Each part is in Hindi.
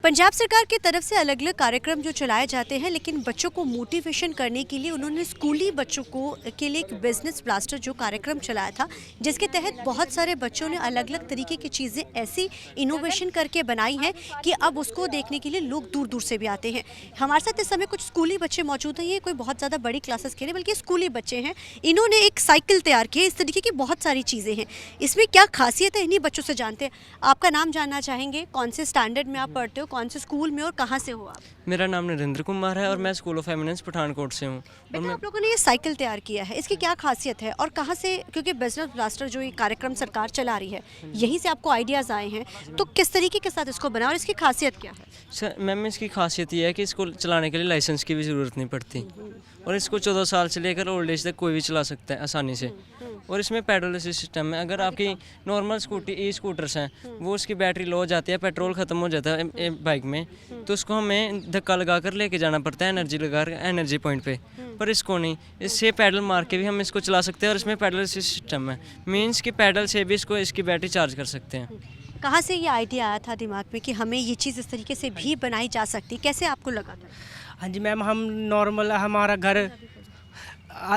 पंजाब सरकार की तरफ से अलग अलग कार्यक्रम जो चलाए जाते हैं, लेकिन बच्चों को मोटिवेशन करने के लिए उन्होंने स्कूली बच्चों को के लिए एक बिजनेस ब्लास्टर जो कार्यक्रम चलाया था, जिसके तहत बहुत सारे बच्चों ने अलग अलग तरीके की चीज़ें ऐसी इनोवेशन करके बनाई हैं कि अब उसको देखने के लिए लोग दूर दूर से भी आते हैं। हमारे साथ इस समय कुछ स्कूली बच्चे मौजूद हैं। ये कोई बहुत ज़्यादा बड़ी क्लासेस के नहीं बल्कि स्कूली बच्चे हैं। इन्होंने एक साइकिल तैयार की है। इस तरीके की बहुत सारी चीज़ें हैं। इसमें क्या खासियत है, इन्हीं बच्चों से जानते हैं। आपका नाम जानना चाहेंगे, कौन से स्टैंडर्ड में आप पढ़ते हो, कौन से स्कूल में और कहाँ से हो आप? मेरा नाम नरेंद्र कुमार है और मैं स्कूल ऑफ एमिनेंस पठानकोट से हूँ। और बेटा, मैं आप लोगों ने ये साइकिल तैयार किया है, इसकी क्या खासियत है और कहाँ से? क्योंकि बिजनेस ब्लास्टर जो ये कार्यक्रम सरकार चला रही है, यहीं से आपको आइडियाज़ आए हैं, तो किस तरीके के साथ इसको बनाया और इसकी खासियत क्या है? सर मैम, इसकी खासियत ये है कि इसको चलाने के लिए लाइसेंस की भी ज़रूरत नहीं पड़ती और इसको 14 साल से लेकर ओल्ड एज तक कोई भी चला सकता है आसानी से। और इसमें पेडल असिस्ट सिस्टम है। अगर आपकी नॉर्मल ई स्कूटर्स हैं, वो उसकी बैटरी लो हो जाती है, पेट्रोल ख़त्म हो जाता है बाइक में, तो उसको हमें धक्का लगा कर लेके जाना पड़ता है एनर्जी लगा कर एनर्जी पॉइंट पे। पर इसको नहीं, इससे पैडल मार के भी हम इसको चला सकते हैं और इसमें पेडल असिस्ट सिस्टम है। मीन्स कि पैडल से भी इसकी बैटरी चार्ज कर सकते हैं। कहाँ से ये आइडिया आया था दिमाग में कि हमें ये चीज़ इस तरीके से भी बनाई जा सकती, कैसे आपको लगा था? हाँ जी मैम, हम नॉर्मल हमारा घर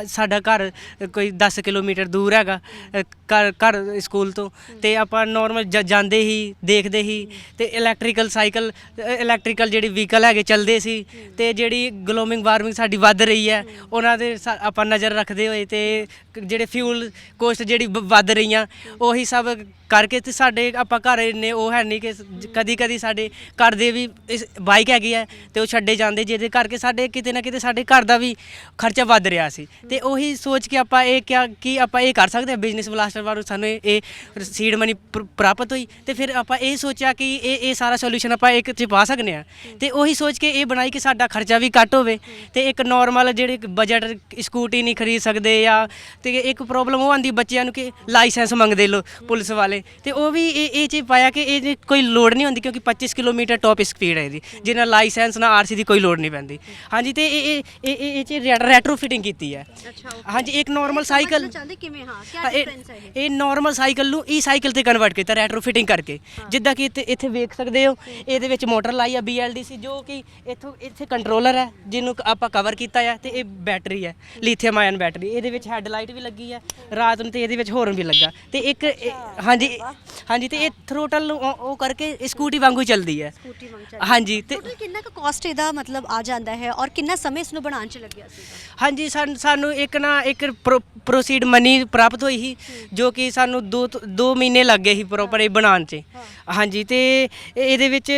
साडा घर कोई 10 किलोमीटर दूर हैगा घर स्कूल तो, ਤੇ ਆਪਾਂ ਨੋਰਮਲ ਜਾਂਦੇ ਹੀ ਦੇਖਦੇ ਹੀ ਤੇ ਇਲੈਕਟ੍ਰੀਕਲ ਸਾਈਕਲ ਇਲੈਕਟ੍ਰੀਕਲ ਜਿਹੜੀ ਵਹੀਕਲ ਹੈਗੇ ਚੱਲਦੇ ਸੀ ਤੇ ਜਿਹੜੀ ਗਲੋਬਲ ਵਾਰਮਿੰਗ ਸਾਡੀ ਵੱਧ ਰਹੀ ਹੈ ਉਹਨਾਂ ਦੇ ਆਪਾਂ ਨਜ਼ਰ ਰੱਖਦੇ ਹੋਏ ਤੇ ਜਿਹੜੇ ਫਿਊਲ ਕੋਸਟ ਜਿਹੜੀ ਵੱਧ ਰਹੀਆਂ ਉਹੀ ਸਭ ਕਰਕੇ ਤੇ ਸਾਡੇ ਆਪਾਂ ਘਰ ਇੰਨੇ ਉਹ ਹੈ ਨਹੀਂ ਕਿ ਕਦੀ ਕਦੀ ਸਾਡੇ ਘਰ ਦੇ ਵੀ ਬਾਈਕ ਹੈਗੀ ਹੈ ਤੇ ਉਹ ਛੱਡੇ ਜਾਂਦੇ, ਜਿਹਦੇ ਕਰਕੇ ਸਾਡੇ ਕਿਤੇ ਨਾ ਕਿਤੇ ਸਾਡੇ ਘਰ ਦਾ ਵੀ ਖਰਚਾ ਵੱਧ ਰਿਹਾ ਸੀ। ਤੇ ਉਹੀ ਸੋਚ ਕੇ ਆਪਾਂ ਇਹ ਕਿਹਾ ਕਿ ਆਪਾਂ ਇਹ ਕਰ ਸਕਦੇ ਹਾਂ ਬਿਜ਼ਨਸ ਬਲਾਸਟਰ ਬਾਰੇ। ਸਾਨੂੰ ਇਹ ਸੀਡ ਮਨੀ ਪ੍ਰਾਪਤ ਹੋਈ ਤੇ ਫਿਰ ਆਪਾਂ ਇਹ ਸੋਚਿਆ ਕਿ ਇਹ ਸਾਰਾ ਸੋਲੂਸ਼ਨ ਆਪਾਂ ਇੱਕ 'ਚ ਪਾ ਸਕਦੇ ਹਾਂ ਤੇ ਉਹੀ ਸੋਚ ਕੇ ਇਹ ਬਣਾਈ ਕਿ ਸਾਡਾ ਖਰਚਾ ਵੀ ਘੱਟ ਹੋਵੇ ਤੇ ਇੱਕ ਨੋਰਮਲ ਜਿਹੜੇ ਬਜਟ ਸਕੂਟੀ ਨਹੀਂ ਖਰੀਦ ਸਕਦੇ ਜਾਂ ਤੇ ਇੱਕ ਪ੍ਰੋਬਲਮ ਉਹ ਆਉਂਦੀ ਬੱਚਿਆਂ ਨੂੰ ਕਿ ਲਾਇਸੈਂਸ ਮੰਗਦੇ ਲੋ ਪੁਲਿਸ ਵਾਲੇ, ਤੇ ਉਹ ਵੀ ਇਹ 'ਚ ਪਾਇਆ ਕਿ ਇਹ ਕੋਈ ਲੋੜ ਨਹੀਂ ਹੁੰਦੀ ਕਿਉਂਕਿ 25 ਕਿਲੋਮੀਟਰ ਟੌਪ ਸਪੀਡ ਹੈ ਇਹਦੀ, ਜਿਹਨਾਂ ਲਾਇਸੈਂਸ ਨਾ ਆਰਸੀ ਦੀ ਕੋਈ ਲੋੜ ਨਹੀਂ ਪੈਂਦੀ। ਹਾਂਜੀ, ਤੇ ਇਹ 'ਚ ਰੈਟਰੋ ਫਿਟਿੰਗ ਕੀਤੀ ਹੈ। ਹਾਂਜੀ, ਇੱਕ ਨੋਰਮਲ ਸਾਈਕਲ ਇਹ ਨੋਰਮਲ ਸਾਈਕਲ ਨੂੰ ਈ ਸਾਈਕਲ ਤੇ ਕਨਵਰਟ ਕੀਤਾ ਰੈਟਰੋ ਫਿਟਿੰਗ ਕਰਕੇ, ਜਿੱਦਾਂ ਕਿ ਇੱਥੇ ਵੇਖ ਸਕਦੇ ਹੋ ਇਹਦੇ ਵਿੱਚ ਮੋਟਰ ਲਾਈ ਆ BLDC, ਜੋ ਕਿ ਇੱਥੇ ਕੰਟਰੋਲਰ ਹੈ ਜਿਹਨੂੰ ਆਪਾਂ ਕਵਰ ਕੀਤਾ ਹੈ ਤੇ ਇਹ ਬੈਟਰੀ ਹੈ ਲੀਥੀਅਮ ਆਇਨ ਬੈਟਰੀ। ਇਹਦੇ ਵਿੱਚ ਹੈਡਲਾਈਟ ਵੀ ਲੱਗੀ ਹੈ ਰਾਤ ਨੂੰ ਤੇ ਇਹਦੇ ਵਿੱਚ ਹੋਰਨ ਵੀ ਲੱਗਾ ਤੇ ਇੱਕ ਹਾਂਜੀ ਤੇ ਇਹ ਥ੍ਰੋਟਲ ਉਹ ਕਰਕੇ ਸਕੂਟੀ ਵਾਂਗੂ ਚੱਲਦੀ ਹੈ। ਹਾਂਜੀ, ਤੇ ਕਿੰਨਾ ਕੁ ਕਾਸਟ ਇਹਦਾ ਮਤਲਬ ਆ ਜਾਂਦਾ ਹੈ ਔਰ ਕਿੰਨਾ ਸਮੇਂ ਇਸ ਨੂੰ ਬਣਾਉਣ 'ਚ ਲੱਗਿਆ ਸੀ? ਹਾਂਜੀ, ਸਾਨੂੰ ਇੱਕ ਪ੍ਰੋਸੀਡ ਮਨੀ ਪ੍ਰਾਪਤ ਹੋਈ ਸੀ ਜੋ ਕਿ ਸਾਨੂੰ 2 ਮਹੀਨੇ ਲੱਗ ਗਏ ਸੀ ਪ੍ਰੋਪਰ ਇਹ ਬਣਾਉਣ 'ਚ। ਹਾਂਜੀ, ਤੇ ਇਹਦੇ ਵਿੱਚ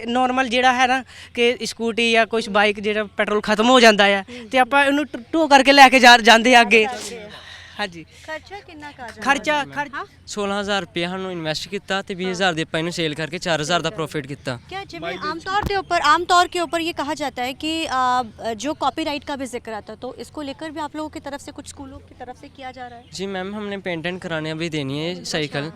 ਨੋਰਮਲ ਜਿਹੜਾ ਹੈ ਨਾ ਕਿ ਸਕੂਟੀ ਜਾਂ ਕੁਛ ਬਾਈਕ ਜਿਹੜਾ ਪੈਟਰੋਲ ਖਤਮ ਹੋ ਜਾਂਦਾ ਆ ਤੇ ਆਪਾਂ ਇਹਨੂੰ ਟੋ ਕਰਕੇ ਲੈ ਕੇ ਜਾਂਦੇ ਅੱਗੇ। ਹਾਂਜੀ, ਖਰਚਾ ਕਿੰਨਾ ਕਾ ਜਾਂਦਾ? ਖਰਚਾ 16,000 ਰੁਪਏ ਸਾਨੂੰ ਇਨਵੈਸਟ ਕੀਤਾ ਤੇ 20,000 ਦੇ ਆਪਾਂ ਇਹਨੂੰ ਸੇਲ ਕਰਕੇ 4,000 ਦਾ प्रॉफिट किया। क्या जिसमें आमतौर के ऊपर ये कहा जाता है कि जो कॉपीराइट का भी जिक्र आता है, तो इसको लेकर भी आप लोगों की तरफ से कुछ स्कूलों की तरफ से किया जा रहा है? जी मैम, हमने पेटेंट कराने अभी देनी है साइकिल,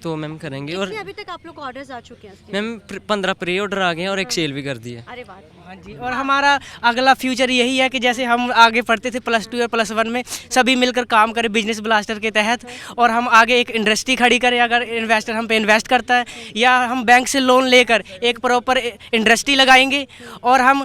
तो मैम करेंगे। और अभी तक आप लोग को ऑर्डर्स आ चुके हैं? मैम 15 प्री ऑर्डर आ गए और एक सेल भी कर दी है। अरे वाह। हाँ जी, और हमारा अगला फ्यूचर यही है कि जैसे हम आगे पढ़ते थे +2 और +1 में सभी मिलकर काम करें बिजनेस ब्लास्टर के तहत, और हम आगे एक इंडस्ट्री खड़ी करें। अगर इन्वेस्टर हम पे इन्वेस्ट करता है या हम बैंक से लोन लेकर एक प्रॉपर इंडस्ट्री लगाएंगे और हम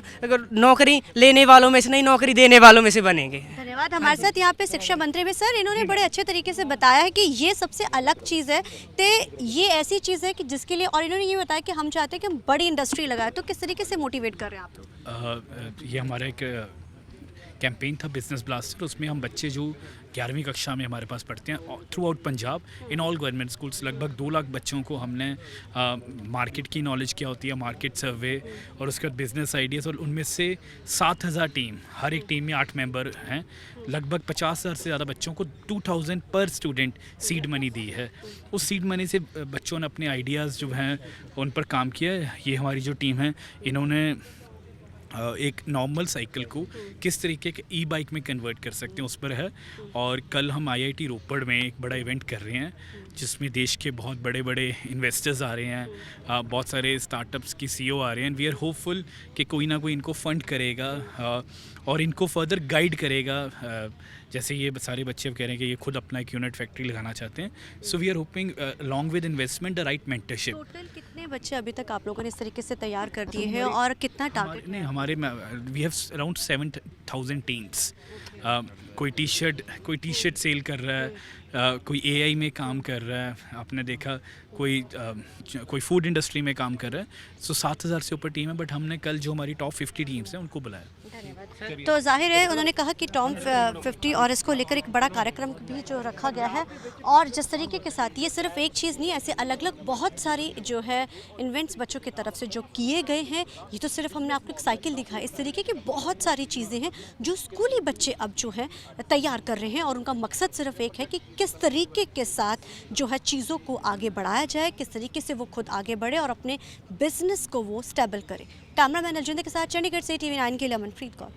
नौकरी लेने वालों में से नहीं नौकरी देने वालों में से बनेंगे। धन्यवाद। हमारे साथ यहाँ पे शिक्षा मंत्री भी सर, इन्होंने बड़े अच्छे तरीके से बताया है कि ये सबसे अलग चीज़ है, तो ये ऐसी चीज़ है कि जिसके लिए, और इन्होंने ये बताया कि हम चाहते हैं कि हम बड़ी इंडस्ट्री लगाएं। तो किस तरीके से मोटिवेट कर रहे हैं आप लोग? ये हमारा एक कैंपेन था बिजनेस ब्लास्टर, उसमें हम बच्चे जो 11वीं कक्षा में हमारे पास पढ़ते हैं through out Punjab in all government schools, लगभग 2 लाख बच्चों को हमने मार्केट की नॉलेज क्या होती है, मार्केट सर्वे और उसके बाद बिज़नेस आइडियाज़, और उनमें से 7,000 टीम, हर एक टीम में 8 मेंबर हैं, लगभग 50,000 से ज़्यादा बच्चों को 2,000 पर स्टूडेंट सीड मनी दी है। उस सीड मनी से बच्चों ने अपने आइडियाज़ जो हैं उन पर काम किया है। ये हमारी जो टीम है, इन्होंने एक नॉर्मल साइकिल को किस तरीके के ई बाइक में कन्वर्ट कर सकते हैं उस पर है। और कल हम IIT रोपड़ में एक बड़ा इवेंट कर रहे हैं जिसमें देश के बहुत बड़े बड़े इन्वेस्टर्स आ रहे हैं, बहुत सारे स्टार्टअप्स की CEO आ रहे हैं। वी आर होपफुल कि कोई ना कोई इनको फंड करेगा और इनको फर्दर गाइड करेगा। जैसे ये सारे बच्चे अब कह रहे हैं कि ये खुद अपना एक यूनिट फैक्ट्री लगाना चाहते हैं। So we are hoping along with investment the right mentorship. Total कितने बच्चे अभी तक आप लोगों ने इस तरीके से तैयार कर दिए हैं और कितना टारगेट? नहीं, हमारे वी हैव अराउंड 7,000 टीम्स। कोई टी शर्ट सेल कर रहा है, कोई AI में काम कर रहा है, आपने देखा कोई फूड इंडस्ट्री में काम कर रहा है। सो 7,000 से ऊपर टीम है, बट हमने कल जो हमारी टॉप 50 टीम्स हैं उनको बुलाया। तो जाहिर है उन्होंने कहा कि टॉप 50 और इसको लेकर एक बड़ा कार्यक्रम भी जो रखा गया है। और जिस तरीके के साथ ये सिर्फ एक चीज़ नहीं, ऐसे अलग अलग बहुत सारी जो है इन्वेंट्स बच्चों की तरफ से जो किए गए हैं। ये तो सिर्फ हमने आपको एक साइकिल दिखाई, इस तरीके की बहुत सारी चीज़ें हैं जो स्कूली बच्चे अब जो है तैयार कर रहे हैं। और उनका मकसद सिर्फ एक है कि किस तरीके के साथ जो है चीज़ों को आगे बढ़ाया जाए, किस तरीके से वो खुद आगे बढ़े और अपने बिजनेस को वो स्टेबल करे। कैमरामैन अलजिंदर के साथ चंडीगढ़ से TV9 के लिए अमनप्रीत कौर।